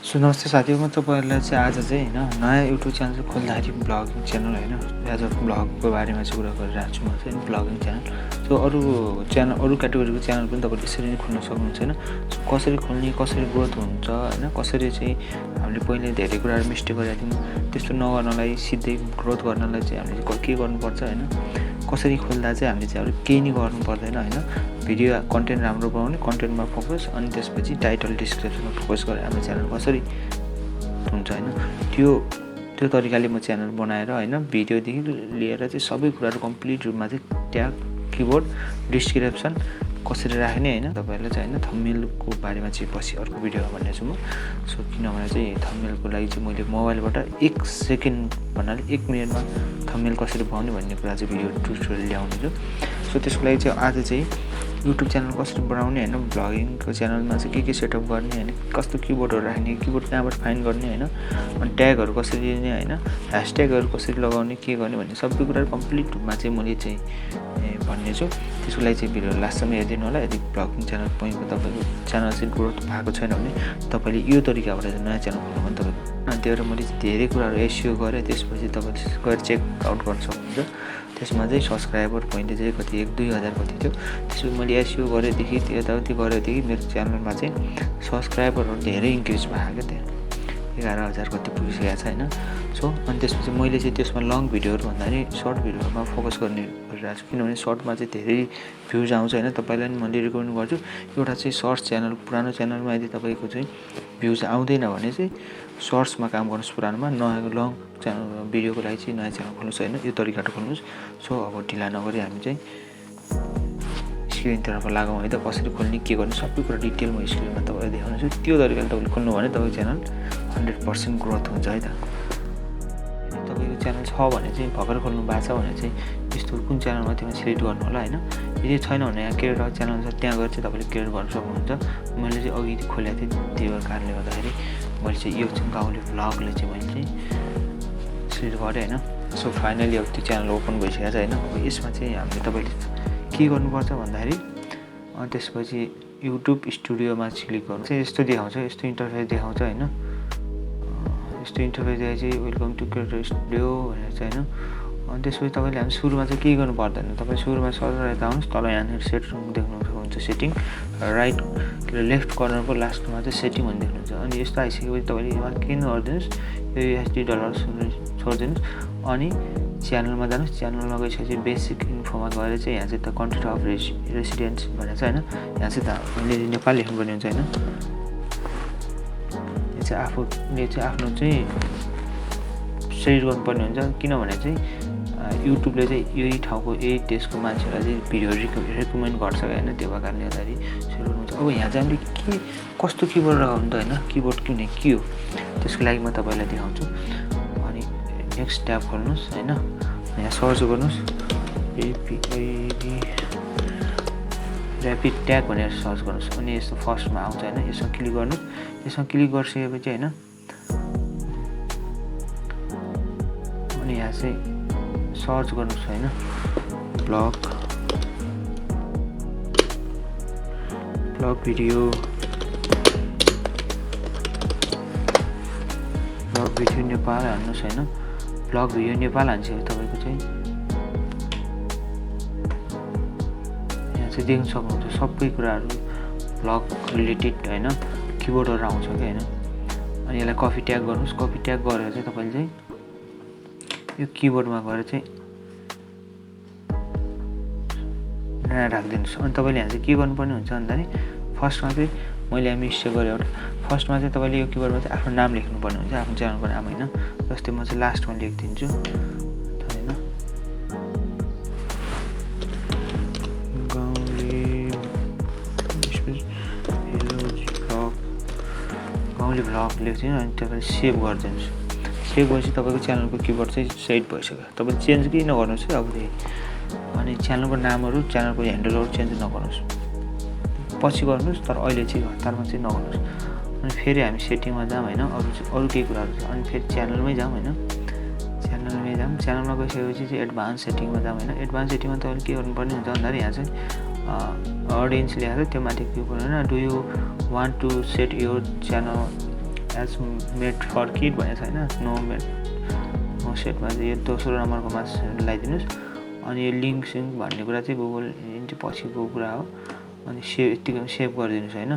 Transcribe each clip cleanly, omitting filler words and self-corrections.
So नमस्ते साथीहरु, म तपाईहरुलाई चाहिँ आज चाहिँ हैन नयाँ युट्युब च्यानल खोल्दाखेरि ब्लगिङ च्यानल हैन एज अ ब्लगको बारेमा चाहिँ कुरा गरिरहेको छु। म चाहिँ ब्लगिङ च्यानल सो अरु क्याटेगोरीको च्यानल पनि तपाईले यसरी नै खोल्न सक्नुहुन्छ हैन। सो कसरी खोल्ने, कसरी ग्रोथ हुन्छ हैन, कसरी चाहिँ हामीले पहिले धेरै कुराहरु मिस्टेक गरेका थियौं, त्यस्तो नगर्नलाई सिधै ग्रोथ गर्नलाई चाहिँ हामीले के गर्नुपर्छ हैन, कसरी खोल्दा चाहिँ हामीले चाहिँ अरु केही नै गर्नु पर्दैन हैन। भिडियो कन्टेन्ट राम्रो बनाउने, कन्टेन्टमा फोकस, अनि त्यसपछि टाइटल डिस्क्रिप्सनमा फोकस गरे हाम्रो च्यानल कसरी हुन्छ हैन। त्यो तरिकाले म च्यानल बनाएर हैन भिडियोदेखि लिएर चाहिँ सबै कुराहरु कम्प्लिट रूपमा चाहिँ ट्याग, किबोर्ड, डिस्क्रिप्सन कसरी राख्ने हैन तपाईहरुलाई चाहिँ हैन थम्बनेलको बारेमा चाहिँ पछि अर्को भिडियोमा भन्ने छु म। सो किनभने चाहिँ थम्बनेलको लागि चाहिँ मैले मोबाइलबाट 1 सेकेन्ड भन्नाले 1 मिनेटमा थम्बनेल कसरी बनाउने भन्ने कुरा चाहिँ भिडियो ट्युटोरियल ल्याउने छु। सो त्यसको लागि चाहिँ आज चाहिँ युट्युब च्यानल कसरी बनाउने हैन, ब्लगिङको च्यानलमा चाहिँ के सेटअप गर्ने हैन, कस्तो किबोर्डहरु राख्ने, किबोर्ड कहाँबाट फाइन्ड गर्ने हैन, अनि ट्यागहरु कसरी दिने हैन, ह्याशट्यागहरु कसरी लगाउने, के गर्ने भन्ने सबै कुरा कम्प्लिट रूपमा चाहिँ मैले चाहिँ भन्ने छु। त्यसको लागि चाहिँ भिडियो लास्टसम्म हेर्दिनु होला। यदि ब्लगिङ च्यानल तपाईको च्यानल चाहिँ ग्रोथ भएको छैन भने तपाईले यो तरिकाबाट चाहिँ नयाँ च्यानल खोल्नु भने तपाईको अनि त्यही भएर मैले धेरै कुराहरु एसइओ गरे। त्यसपछि तपाईले गएर चेक आउट गर्न सक्नुहुन्छ। त्यसमा चाहिँ सब्स्क्राइबर पहिले चाहिँ कति 1-2 हजार कति थियो। त्यसपछि मैले एसइओ गरेदेखि यताउति गरेदेखि मेरो च्यानलमा चाहिँ सब्स्क्राइबरहरु धेरै इन्क्रिज भएको थियो। 11,000 कति पुगिसकेको छ हैन। सो अनि त्यसपछि मैले चाहिँ त्यसमा लङ भिडियोहरु भन्दा नि सर्ट भिडियोहरुमा फोकस गर्ने गरिरहेको छु। किनभने सर्टमा चाहिँ धेरै भ्युज आउँछ हैन। तपाईलाई पनि मैले रिकमेन्ड गर्छु एउटा चाहिँ सर्ट च्यानल, पुरानो च्यानलमा यदि तपाईको चाहिँ भ्युज आउँदैन भने चाहिँ सर्ट्समा काम गर्नुस्, पुरानोमा नयाँ लङ च्यानल भिडियोको लागि चाहिँ नयाँ च्यानल खोल्नुस् हैन। यो तरिकाबाट खोल्नुस्। सो अब ढिला नगरी हामी चाहिँ स्क्रिनतिर लगाउँ है त कसरी खोल्ने, के गर्ने सबै कुरा डिटेल म स्क्रिनमा तपाईलाई देखाउँछु। त्यो तरिकाले तपाईले खोल्नु भने तपाईको च्यानल 100% ग्रोथ हुन्छ है त। यदि तपाईको च्यानल छ भने चाहिँ भर्खर खोल्नु भएको छ भने चाहिँ यस्तो कुन च्यानलमा त्यसमा सिलेक्ट गर्नु होला हैन। यदि छैन भने यहाँ क्रिएट च्यानल छ त्यहाँ गएर चाहिँ तपाईले क्रिएट गर्न सक्नुहुन्छ। मैले चाहिँ अघि खोलेको थिएँ, त्यो कारणले गर्दाखेरि मैले चाहिँ यो चाहिँ गाउँले भ्लगले चाहिँ मैले चाहिँ सिलेक्ट गरेँ हैन। सो फाइनली अब त्यो च्यानल ओपन भइसकेको छ हैन। अब यसमा चाहिँ हामीले तपाईले के गर्नुपर्छ भन्दाखेरि त्यसपछि युट्युब स्टुडियोमा क्लिक गर्नु चाहिँ यस्तो देखाउँछ, यस्तो इन्टरफेस देखाउँछ हैन। यस्तो इन्टरफेस देखाइ चाहिँ वेलकम टु क्रिएटर स्टुडियो भनेर चाहिँ हैन। अनि त्यसपछि तपाईले हामी सुरुमा चाहिँ के गर्नु पर्दैन। तपाई सुरुमा सर्च यता आउनुस्, तल यहाँ सेटिङ देख्नु सक्नुहुन्छ। सेटिङ राइट लेफ्ट कर्नरको लास्टमा चाहिँ सेटिङ भन्ने देख्नुहुन्छ। अनि यस्तो आइसकेपछि तपाईले यहाँ किन गर्दिनुस्, यो USD डलर छोड्दिनुस्। अनि च्यानलमा जानुस्। च्यानलमा गएपछि बेसिक इन्फोमा गएर चाहिँ यहाँ चाहिँ त कन्ट्री अफ रेसिडेन्स भनेर छ हैन। यहाँ चाहिँ त हामीले नेपाल लेख्नुपर्ने हुन्छ हैन। यो चाहिँ आफूले चाहिँ आफ्नो चाहिँ सेट गर्नुपर्ने हुन्छ। किनभने चाहिँ युट्युबले चाहिँ यही ठाउँको यही देशको मान्छेलाई चाहिँ भिडियो रिकमेन्ड गर्छ हैन। त्यो भएको कारणले गर्दाखेरि सेट गर्नुहुन्छ। अब यहाँ चाहिँ हामीले के कस्तो किबोर्ड लगाउनु त हैन, किबोर्ड किने के हो त्यसको लागि म तपाईलाई देखाउँछु। अनि नेक्स्ट ट्याब खोल्नुस् हैन। यहाँ सर्च गर्नुस् र्यापिड ट्याग भनेर सर्च गर्नुस्। अनि यस्तो फर्स्टमा आउँछ हैन। यसमा क्लिक गर्नुस्। यसमा क्लिक गरिसकेपछि हैन अनि यहाँ चाहिँ सर्च गर्नुस् हैन ब्लग भिडियो नेपाल हाल्नुस् हैन। ब्लग भिडियो नेपाल हान्छ तपाईको चाहिँ यहाँ चाहिँ देख्न सक्नुहुन्छ सबै कुराहरु ब्लग रिलेटेड हैन। किबोर्डहरु आउँछ के हैन। अनि यसलाई कपी ट्याग गर्नुस्। कपी ट्याग गरेर चाहिँ तपाईले चाहिँ यो किबोर्डमा गएर चाहिँ नयाँ राख्दिनुस्। अनि तपाईले यहाँ चाहिँ के गर्नुपर्ने हुन्छ भन्दाखेरि फर्स्टमा चाहिँ मैले यहाँ मिस्टेक गरे एउटा। फर्स्टमा चाहिँ तपाईले यो किबोर्डमा चाहिँ आफ्नो नाम लेख्नुपर्ने हुन्छ, आफ्नो च्यानलको नाम हैन। जस्तै म चाहिँ लास्टमा लेख्दिन्छु हैन। गाउँले भ्लग लेख्छु अनि तपाईले सेभ गरिदिनुस्। सेभ गरेपछि तपाईको च्यानलको किबोर्ड चाहिँ सेट भइसक्यो। तपाईले चेन्ज केही नगर्नुस् है अब। अनि च्यानलको नामहरु, च्यानलको ह्यान्डलहरु चेन्ज नगर्नुस्, पछि गर्नुस् तर अहिले चाहिँ हतारमा चाहिँ नगर्नुस्। अनि फेरि हामी सेटिङमा जाम हैन। अरु केही कुराहरु छ। अनि फेरि च्यानलमै जाम हैन। च्यानलमा गइसकेपछि चाहिँ एडभान्स सेटिङमा जाम हैन। एडभान्स सेटिङमा तपाईले के गर्नुपर्ने हुन्छ भन्दाखेरि यहाँ चाहिँ अडियन्स लेखेर त्यो माथि क्लिक गर्नु हैन। Do you want to set your channel has made for kid भनेको छ होइन, नो सेटमा चाहिँ यो दोस्रो नम्बरकोमा लगाइदिनुहोस्। अनि यो लिङ्क सिङ्क भन्ने कुरा चाहिँ गुगल चाहिँ पछिको कुरा हो। अनि यतिको सेभ गरिदिनुहोस् होइन।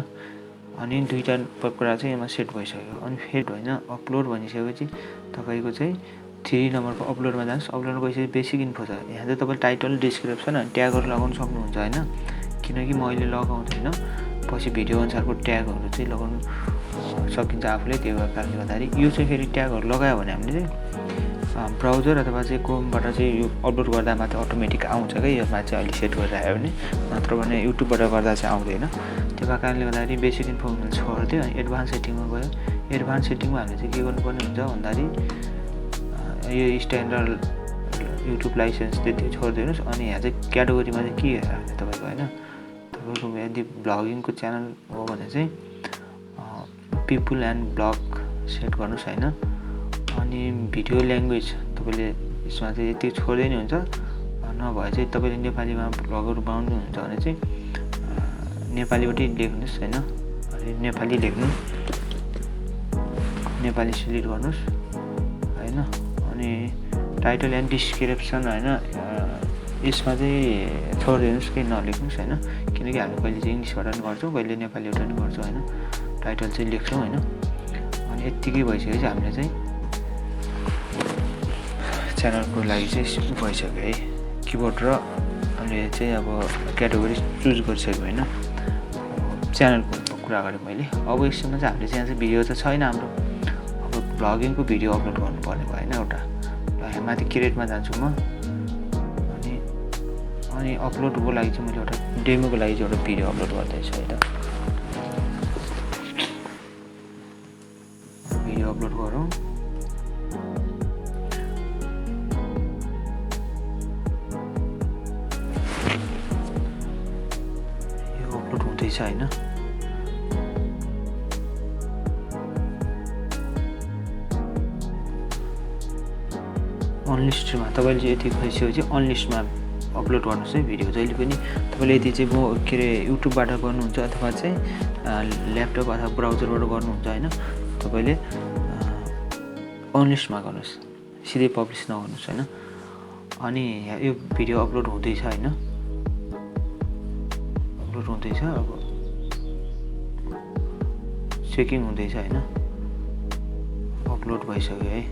अनि दुईवटा कुरा चाहिँ यसमा सेट भइसक्यो। अनि फेरि होइन अपलोड भनिसकेपछि तपाईँको चाहिँ 3 नम्बरको अपलोडमा जानुहोस्। अपलोडमा गइसकेपछि बेसिक इन्फो छ, यहाँ चाहिँ तपाईँ टाइटल डिस्क्रिप्सन अनि ट्यागहरू लगाउन सक्नुहुन्छ होइन। किनकि मैले लगाउँदैन, पछि भिडियो अनुसारको ट्यागहरू चाहिँ लगाउनु सकिन्छ आफूले। त्यो कारणले गर्दाखेरि यो चाहिँ फेरि ट्यागहरू लगायो भने हामीले चाहिँ ब्राउजर अथवा चाहिँ क्रोमबाट चाहिँ यो अपलोड गर्दा मात्र अटोमेटिक आउँछ क्या। योमा चाहिँ अहिले सेट गरिराख्यो भने, नत्र भने युट्युबबाट गर्दा चाहिँ आउँदैन। त्यो कारणले गर्दाखेरि बेसिक इन्फो छोडिदियो। अनि एडभान्स सेटिङमा गयो। एडभान्स सेटिङमा हामीले चाहिँ के गर्नुपर्ने हुन्छ भन्दाखेरि यो स्ट्यान्डर्ड युट्युब लाइसेन्स त्यति छोडिदिनुहोस्। अनि यहाँ चाहिँ क्याटेगोरीमा चाहिँ के राख्ने तपाईँको होइन, तपाईँको यदि ब्लगिङको च्यानल हो भने चाहिँ पिपुल एन्ड ब्लग सेट गर्नुहोस् होइन। अनि भिडियो ल्याङ्ग्वेज तपाईँले यसमा चाहिँ यति छोड्दै नै हुन्छ। नभए चाहिँ तपाईँले नेपालीमा ब्लगहरू बनाउनुहुन्छ भने चाहिँ नेपालीबाटै लेख्नुहोस् होइन। अनि नेपाली लेख्नु, नेपाली सिलेक्ट गर्नुहोस् होइन। अनि टाइटल एन्ड डिस्क्रिप्सन होइन यसमा चाहिँ छोडिदिनुहोस्, केही नलेख्नुहोस् होइन। किनकि हामी कहिले चाहिँ इङ्ग्लिसबाट पनि गर्छौँ, कहिले नेपालीबाट पनि गर्छौँ होइन। टाइटल चाहिँ लेख्छौँ होइन। अनि यत्तिकै भइसकेपछि हामीले चाहिँ च्यानलको लागि चाहिँ भइसक्यो है। किबोर्ड र हामीले चाहिँ अब क्याटेगोरी चुज गरिसक्यो होइन। च्यानलको कुरा गरेँ मैले। अब यसमा चाहिँ हामीले चाहिँ यहाँ चाहिँ भिडियो त छैन हाम्रो। अब भ्लगिङको भिडियो अपलोड गर्नुपर्ने भयो होइन एउटा। ल माथि क्रिएटमा जान्छु म। अनि अपलोडको लागि चाहिँ मैले एउटा डेमोको लागि चाहिँ एउटा भिडियो अपलोड गर्दैछु है त। भिडियो अपलोड गरौँ। यो अपलोड हुँदैछ होइन। अनलिस्टमा तपाईँले चाहिँ यति भइसकेपछि अनलिस्टमा अपलोड गर्नुहोस् है भिडियो। जहिले पनि तपाईँले यदि चाहिँ के अरे युट्युबबाट गर्नुहुन्छ अथवा चाहिँ ल्यापटप अथवा ब्राउजरबाट गर्नुहुन्छ होइन, तपाईँले अनलिस्टमा गर्नुहोस्, सिधै पब्लिस नगर्नुहोस् होइन। अनि यो भिडियो अपलोड हुँदैछ होइन, अपलोड हुँदैछ। अब चेकिङ हुँदैछ होइन। अपलोड भइसक्यो है।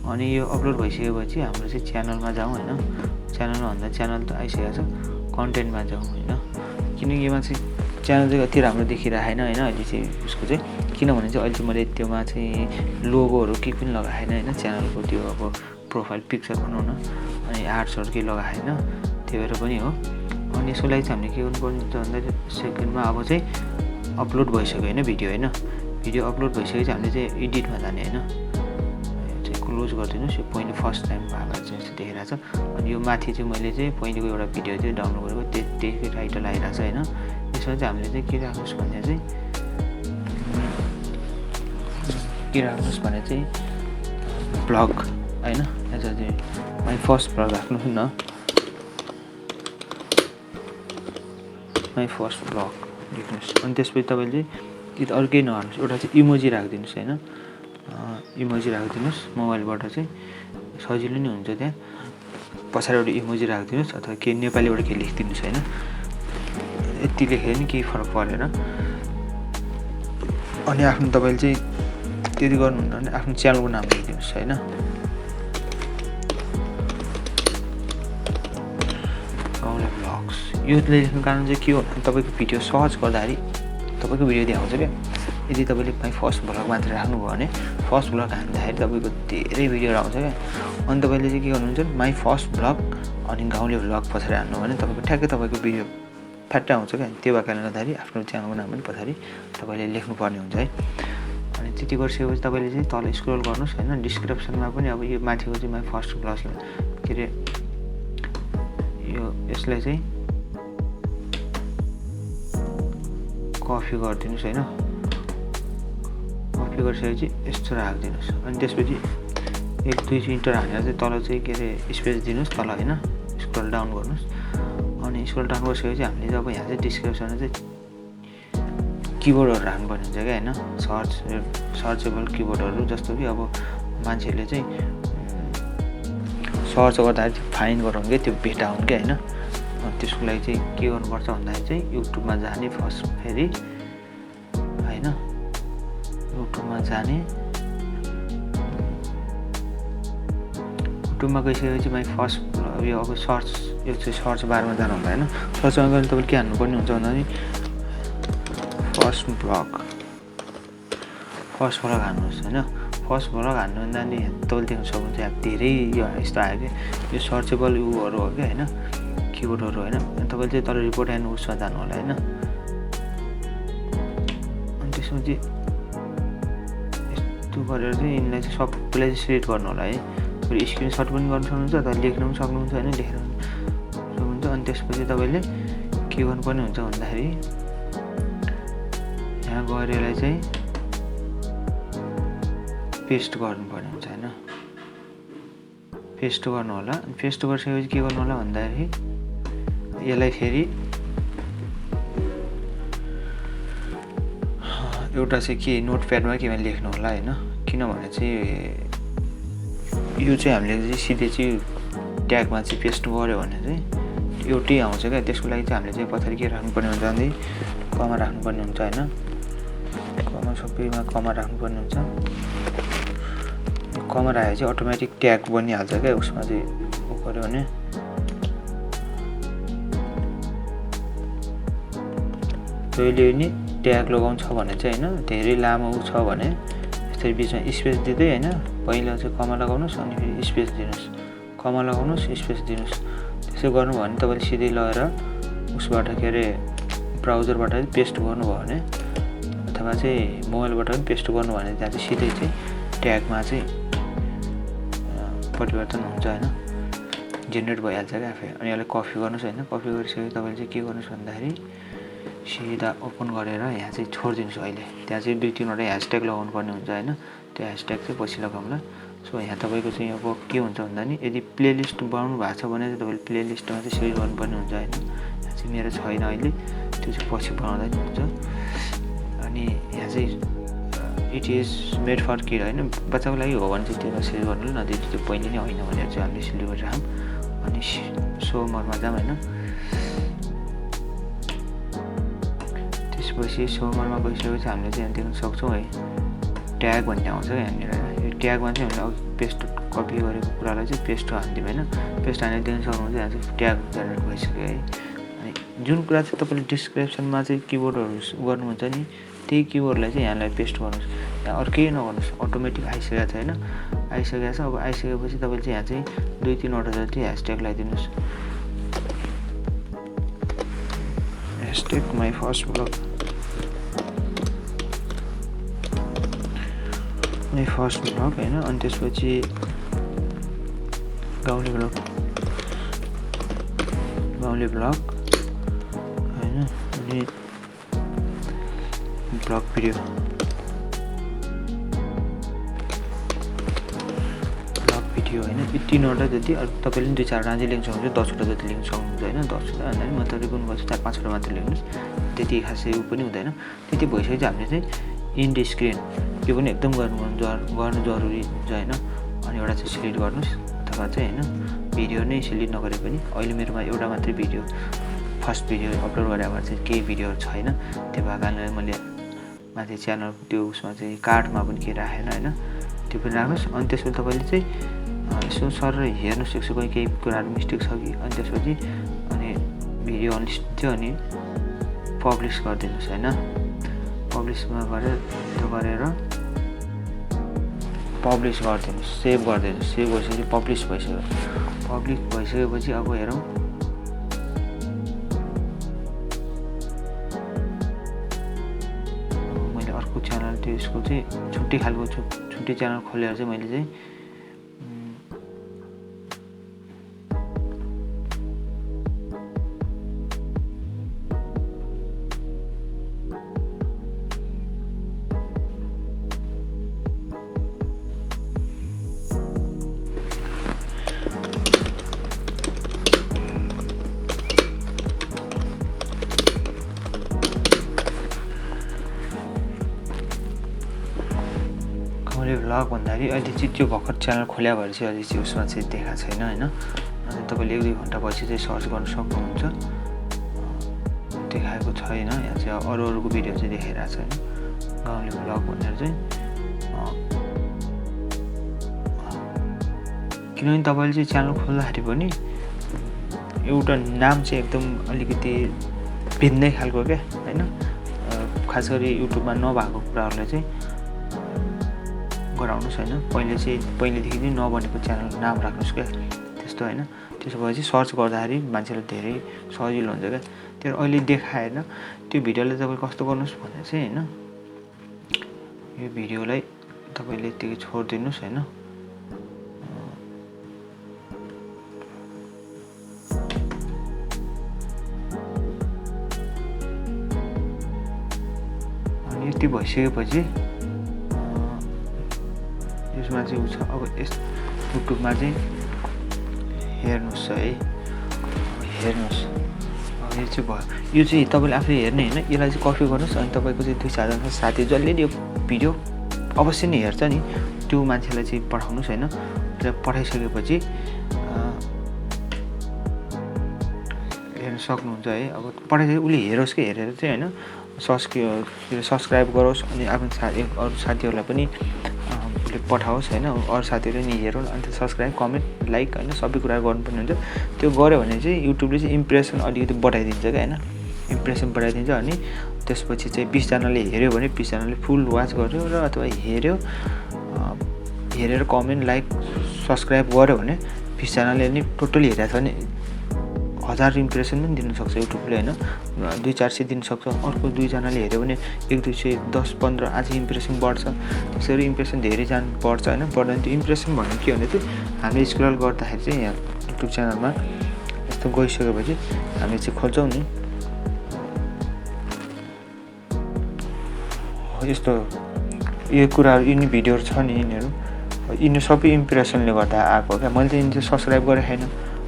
अनि यो अपलोड भइसकेपछि हाम्रो चाहिँ च्यानलमा जाउँ होइन। च्यानलमा भन्दा च्यानल त आइसकेको छ, कन्टेन्टमा जाउँ होइन। किनकि यसमा चाहिँ च्यानल चाहिँ कति राम्रो देखिरहेन होइन अहिले चाहिँ उसको चाहिँ। किनभने चाहिँ अहिले चाहिँ मैले त्योमा चाहिँ लोगोहरू केही पनि लगाएन होइन। च्यानलको त्यो अब प्रोफाइल पिक्चर बनाउन अनि आर्ट्सहरू केही लगाएन, त्यही भएर पनि हो। अनि यसको लागि चाहिँ हामीले के गर्नुपर्ने हुन्छ भन्दाखेरि सेकेन्डमा अब चाहिँ अपलोड भइसक्यो होइन भिडियो होइन। भिडियो अपलोड भइसकेपछि हामीले चाहिँ एडिटमा जाने होइन। क्लोज गरिदिनुहोस्। यो पहिले फर्स्ट टाइम भएको चाहिँ यस्तो देखिरहेको छ। अनि यो माथि चाहिँ मैले चाहिँ पहिलेको एउटा भिडियो चाहिँ डाउनलोड गरेको त्यही टाइटल आइरहेको छ होइन। यसमा चाहिँ हामीले चाहिँ के राख्नुहोस् भने चाहिँ ब्लग होइन। एज अ चाहिँ माई फर्स्ट ब्लग राख्नुहोस् न, माई फर्स्ट ब्लग लेख्नुहोस्। अनि त्यसपछि तपाईँले चाहिँ अर्कै नहाल्नुहोस्, एउटा चाहिँ इमोजी राखिदिनुहोस् होइन। इमोजी राखिदिनुहोस्, मोबाइलबाट चाहिँ सजिलो नै हुन्छ। त्यहाँ पछाडि एउटा इमोजी राखिदिनुहोस् अथवा केही नेपालीबाट केही लेखिदिनुहोस् होइन। यति लेखेर नि केही फरक परेन। अनि आफ्नो तपाईँले चाहिँ त्यति गर्नुहुन्न भने आफ्नो च्यानलको नाम लेखिदिनुहोस् होइन। गाउँले ब्लग्स यो लेख्नु कारण चाहिँ के हो भने तपाईँको भिडियो सर्च गर्दाखेरि तपाईँको भिडियो देखाउँछ क्या। यदि तपाईँले माई फर्स्ट भ्लग मात्र राख्नुभयो भने फर्स्ट भ्लग हान्दाखेरि तपाईँको धेरै भिडियोहरू आउँछ क्या। अनि तपाईँले चाहिँ के गर्नुहुन्छ माई फर्स्ट भ्लग अनि गाउँले भ्लग पछाडि हान्नु भने तपाईँको ठ्याक्कै तपाईँको भिडियो फ्याट्टै आउँछ क्या। त्यो भएको कारणले गर्दाखेरि आफ्नो च्यानलको नाम पनि पछाडि तपाईँले लेख्नुपर्ने हुन्छ है। अनि त्यति गरिसकेपछि तपाईँले चाहिँ तल स्क्रोल गर्नुहोस् होइन। डिस्क्रिप्सनमा पनि अब यो माथिको चाहिँ माई फर्स्ट भ्लग के अरे यो यसलाई चाहिँ कपी गरिदिनुहोस् होइन। कपी गरिसकेपछि यस्तो राखिदिनुहोस्। अनि त्यसपछि 1-2 इन्टर हानेर चाहिँ तल चाहिँ के अरे स्पेस दिनुहोस् तल होइन। स्क्रोल डाउन गर्नुहोस्। अनि स्क्रोल डाउन गरिसकेपछि हामीले चाहिँ अब यहाँ चाहिँ डिस्क्रिप्सनमा चाहिँ किबोर्डहरू राख्नुपर्ने हुन्छ क्या होइन, सर्चेबल किबोर्डहरू, जस्तो कि अब मान्छेहरूले चाहिँ सर्च गर्दाखेरि फाइन्ड गराउनु क्या, त्यो भेटाउनु क्या होइन। त्यसको लागि चाहिँ के गर्नुपर्छ भन्दाखेरि चाहिँ युट्युबमा जाने फर्स्ट, फेरि होइन युट्युबमा जाने, युट्युबमा गइसकेपछि मैले फर्स्ट यो अब सर्च, यो चाहिँ सर्च बारमा जानु हुन्छ होइन। सर्चमा गएर तपाईँले के हान्नुपर्ने हुन्छ भन्दाखेरि फर्स्ट ब्लग हान्नुहोस् होइन। फर्स्ट ब्लग हान्नु भन्दा नि तपाईँले देख्न सक्नुहुन्छ यहाँ धेरै यो यस्तो आयो कि यो सर्चेबल उहरू हो क्या होइन, किबोर्डहरू होइन। तपाईँले चाहिँ तर रिपोर्ट एन्ड उसमा जानु होला होइन। अनि त्यसमा चाहिँ यस्तो गरेर चाहिँ यिनीलाई चाहिँ सबैलाई चाहिँ सिलेक्ट गर्नु होला है। फेरि स्क्रिनसट पनि गर्नु सक्नुहुन्छ, तर लेख्न पनि सक्नुहुन्छ होइन, लेखेर सक्नुहुन्छ। अनि त्यसपछि तपाईँले के गर्नुपर्ने हुन्छ भन्दाखेरि यहाँ गएर यसलाई चाहिँ पेस्ट गर्नुपर्ने हुन्छ होइन। पेस्ट गर्नु होला। पेस्ट गरिसकेपछि के गर्नु होला भन्दाखेरि यसलाई फेरि एउटा चाहिँ के नोटप्याडमा केमा लेख्नु होला होइन। किनभने चाहिँ यो चाहिँ हामीले चाहिँ सिधै चाहिँ ट्यागमा चाहिँ पेस्ट गऱ्यो भने चाहिँ एउटै आउँछ क्या। त्यसको लागि चाहिँ हामीले चाहिँ पछाडि के राख्नुपर्ने हुन्छ भने कमा राख्नुपर्ने हुन्छ होइन। कमा सबैमा कमा राख्नुपर्ने हुन्छ। कमा राखेको चाहिँ अटोमेटिक ट्याग बनिहाल्छ क्या उसमा चाहिँ उ गऱ्यो भने। जहिले नि ट्याग लगाउँछ भने चाहिँ होइन, धेरै लामो उ छ भने यसरी बिचमा स्पेस दिँदै होइन, पहिला चाहिँ कमा लगाउनुहोस् अनि फेरि स्पेस दिनुहोस्, कमा लगाउनुहोस् स्पेस दिनुहोस्। त्यसो गर्नुभयो भने तपाईँले सिधै लगेर उसबाट के अरे ब्राउजरबाट पेस्ट गर्नुभयो भने अथवा चाहिँ मोबाइलबाट पनि पेस्ट गर्नुभयो भने त्यहाँ चाहिँ सिधै चाहिँ ट्यागमा चाहिँ परिवर्तन हुन्छ होइन, जेनेरेट भइहाल्छ क्या आफै। अनि यसलाई कपी गर्नुहोस् होइन। कपी गरिसकेपछि तपाईँले चाहिँ के गर्नुहोस् भन्दाखेरि सिधा ओपन गरेर यहाँ चाहिँ छोडिदिनुहोस्। अहिले त्यहाँ चाहिँ 2-3वटा ह्यासट्याग लगाउनु पर्ने हुन्छ होइन। त्यो ह्यासट्याग चाहिँ पछि लगाउँला। सो यहाँ तपाईँको चाहिँ अब के हुन्छ भन्दा नि यदि प्लेलिस्ट बनाउनु भएको छ भने चाहिँ तपाईँले प्लेलिस्टमा चाहिँ सेभ गर्नुपर्ने हुन्छ होइन। यहाँ चाहिँ मेरो छैन अहिले, त्यो चाहिँ पछि बनाउँदा नि हुन्छ। अनि यहाँ चाहिँ it is made for kid होइन, बच्चाको लागि हो भने चाहिँ त्यसमा सेभ गर्नु, नदिए त्यो पहिले नै होइन भनेर चाहिँ हामीले सिलेक्ट गरेर राखौँ। अनि सो मोडमा जाऊँ होइन। त्यसपछि सो मोडमा गइसकेपछि हामीले चाहिँ यहाँ देख्न सक्छौँ है, ट्याग भन्ने आउँछ क्या यहाँनिर। यो ट्यागमा चाहिँ हामीले अघि पेस्ट कपी गरेको कुरालाई चाहिँ पेस्ट हानिदिउँ होइन। पेस्ट हानेर देख्न सक्नुहुन्छ यहाँ चाहिँ ट्याग जेनेरेट भइसक्यो है। अनि जुन कुरा चाहिँ तपाईँले डिस्क्रिप्सनमा चाहिँ किबोर्डहरू गर्नुहुन्छ नि, त्यही किबोर्डलाई चाहिँ यहाँलाई पेस्ट गर्नुहोस्। यहाँ अरू केही नगर्नुहोस्, अटोमेटिक आइसकेको छ होइन, आइसकेको छ। अब आइसकेपछि तपाईँले चाहिँ यहाँ चाहिँ 2-3वटा जति ह्यासट्याग लगाइदिनुहोस्। Hashtag my first blog, my first blog होइन। अनि त्यसपछि गाउँले ब्लग होइन। अनि ब्लग भिडियो, होइन। यो 3वटा जति तपाईँले 2-4वटा चाहिँ लेख्न सक्नुहुन्छ, 10वटा जति लेख्न सक्नुहुन्छ होइन। 10वटा भन्दा पनि म त रिकन गर्छु 4-5वटा मात्र लेख्नुहोस्, त्यति खासै उ पनि हुँदैन। त्यति भइसकेपछि हामीले चाहिँ इन्ड स्क्रिन यो पनि एकदम गर्नु जरुरी हुन्छ होइन। अनि एउटा चाहिँ सिलेक्ट गर्नुहोस्, अथवा चाहिँ होइन भिडियो नै सिलेक्ट नगरे पनि अहिले मेरोमा एउटा मात्रै भिडियो फर्स्ट भिडियो अपलोड गरेर चाहिँ केही भिडियोहरू छैन, त्यो भएको कारणले मैले माथि च्यानल त्यो उसमा चाहिँ कार्डमा पनि के राखेन होइन, त्यो पनि राख्नुहोस्। अनि त्यसपछि तपाईँले चाहिँ यसो सर हेर्नु सक्छु कोही केही कुराहरू मिस्टेक छ कि। अनि त्यसपछि अनि भिडियो अनलिस्ट थियो अनि पब्लिस गरिदिनुहोस् होइन। पब्लिसमा गरेर त्यो गरेर पब्लिस गरिदिनुहोस्, सेभ गरिदिनुहोस्। सेभ भइसकेपछि पब्लिस भइसक्यो। पब्लिक भइसकेपछि अब हेरौँ मैले अर्को च्यानल त्यो यसको चाहिँ छुट्टै खालको छुट्टै च्यानल खोलेर चाहिँ मैले चाहिँ मैले भ्लग भन्दाखेरि अहिले चाहिँ त्यो भर्खर च्यानल खोल्या भएर चाहिँ अहिले चाहिँ उसमा चाहिँ देखाएको छैन होइन। अनि तपाईँले 1-2 घन्टा पछि चाहिँ सर्च गर्न सक्नुहुन्छ। देखाएको छैन यहाँ चाहिँ अरूको भिडियो चाहिँ देखाइरहेको छ होइन। गाउँले भ्लग भनेर चाहिँ किनभने तपाईँले चाहिँ च्यानल खोल्दाखेरि पनि एउटा नाम चाहिँ एकदम अलिकति भिन्नै खालको क्या होइन। खास गरी युट्युबमा नभएको कुराहरूलाई चाहिँ गराउनुहोस् होइन। पहिलेदेखि नै नबनेको च्यानल नाम राख्नुहोस् क्या त्यस्तो होइन। त्यसो भए चाहिँ सर्च गर्दाखेरि मान्छेलाई धेरै सजिलो हुन्छ क्या। त्यो अहिले देखाएन त्यो भिडियोलाई तपाईँ कस्तो गर्नुहोस् भने चाहिँ होइन, यो भिडियोलाई तपाईँले यत्तिकै छोडिदिनुहोस् होइन। अनि यति भइसकेपछि यसमा चाहिँ उ छ अब यस युट्युबमा चाहिँ हेर्नुहोस् है। हेर्नुहोस् यो चाहिँ भयो। यो चाहिँ तपाईँले आफूले हेर्ने होइन, यसलाई चाहिँ कपी गर्नुहोस् अनि तपाईँको चाहिँ 2-4जना साथी जसले यो भिडियो अवश्य नै हेर्छ नि त्यो मान्छेलाई चाहिँ पठाउनुहोस् होइन। र पठाइसकेपछि हेर्न सक्नुहुन्छ है। अब पठाइसके उसले हेरोस् कि हेरेर चाहिँ होइन सब्सक्राइब गरोस् अनि आफ्नो अरू साथीहरूलाई पनि पठाओस् होइन। अरू साथीहरूले नि हेरौँ अन्त सब्सक्राइब कमेन्ट लाइक होइन सबै कुरा गर्नुपर्ने हुन्छ। त्यो गऱ्यो भने चाहिँ युट्युबले चाहिँ इम्प्रेसन अलिकति बढाइदिन्छ क्या होइन। इम्प्रेसन बढाइदिन्छ अनि त्यसपछि चाहिँ 20जनाले हेऱ्यो भने 20जनाले फुल वाच गर्यो र अथवा हेरेर कमेन्ट लाइक सब्सक्राइब गर्यो भने 20जनाले नि टोटली हेरेको छ भने 1000 इम्प्रेसन पनि दिन सक्छ युट्युबले होइन। 200-400 दिन सक्छ। अर्को 2जनाले हेऱ्यो भने 100-200 10-15 अझै इम्प्रेसन बढ्छ। त्यसरी इम्प्रेसन धेरै बढ्छ होइन। बढ्दैन त्यो इम्प्रेसन भन्नु के भने चाहिँ हामीले स्क्रल गर्दाखेरि चाहिँ यहाँ युट्युब च्यानलमा यस्तो गइसकेपछि हामी चाहिँ खोल्छौँ नि यस्तो यो कुराहरू यिनी भिडियोहरू छ नि यिनीहरू सबै इम्प्रेसनले गर्दा आएको क्या। मैले चाहिँ यिनी चाहिँ सब्सक्राइब गरेको छैन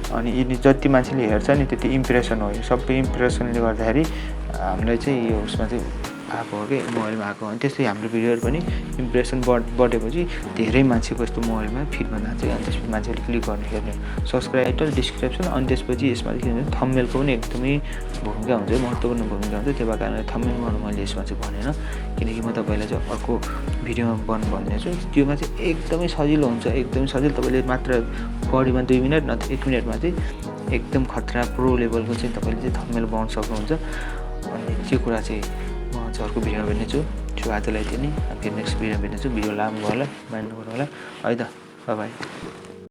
अनि यिनी जति मान्छेले हेर्छ नि त्यति इम्प्रेसन हो। यो सबै इम्प्रेसनले गर्दाखेरि हामीलाई चाहिँ यो उसमा चाहिँ आएको हो कि मोबाइलमा आएको हो। अनि त्यसले हाम्रो भिडियोहरू पनि इम्प्रेसन बढेपछि धेरै मान्छेको यस्तो मोबाइलमा फिडमा जान्छ। अनि त्यसपछि मान्छेले क्लिक गर्ने हेर्ने सब्सक्राइब टाइटल डिस्क्रिप्सन। अनि त्यसपछि यसमा चाहिँ के भन्छ थम्बनेलको पनि एकदमै भूमिका हुन्छ, महत्त्वपूर्ण भूमिका हुन्छ। त्यो भएको कारणले थम्बनेल गर्नु मैले यसमा चाहिँ भनेन किनकि म तपाईँलाई चाहिँ अर्को भिडियोमा भन्नेछु। त्योमा चाहिँ एकदमै सजिलो हुन्छ, एकदमै सजिलो। तपाईँले मात्र बढीमा 2 मिनट नत्र 1 मिनटमा चाहिँ एकदम खतरा प्रो लेभलको चाहिँ तपाईँले चाहिँ थम्बनेल बनाउन सक्नुहुन्छ। अनि त्यो कुरा चाहिँ म चाहिँ अर्को भिडियोमा भेट्नेछु। आजलाई यति नै। फेरि नेक्स्ट भिडियोमा भेट्नेछु। भिडियो लामो भयो होला माइन्ड नगर्नु होला है त। By by.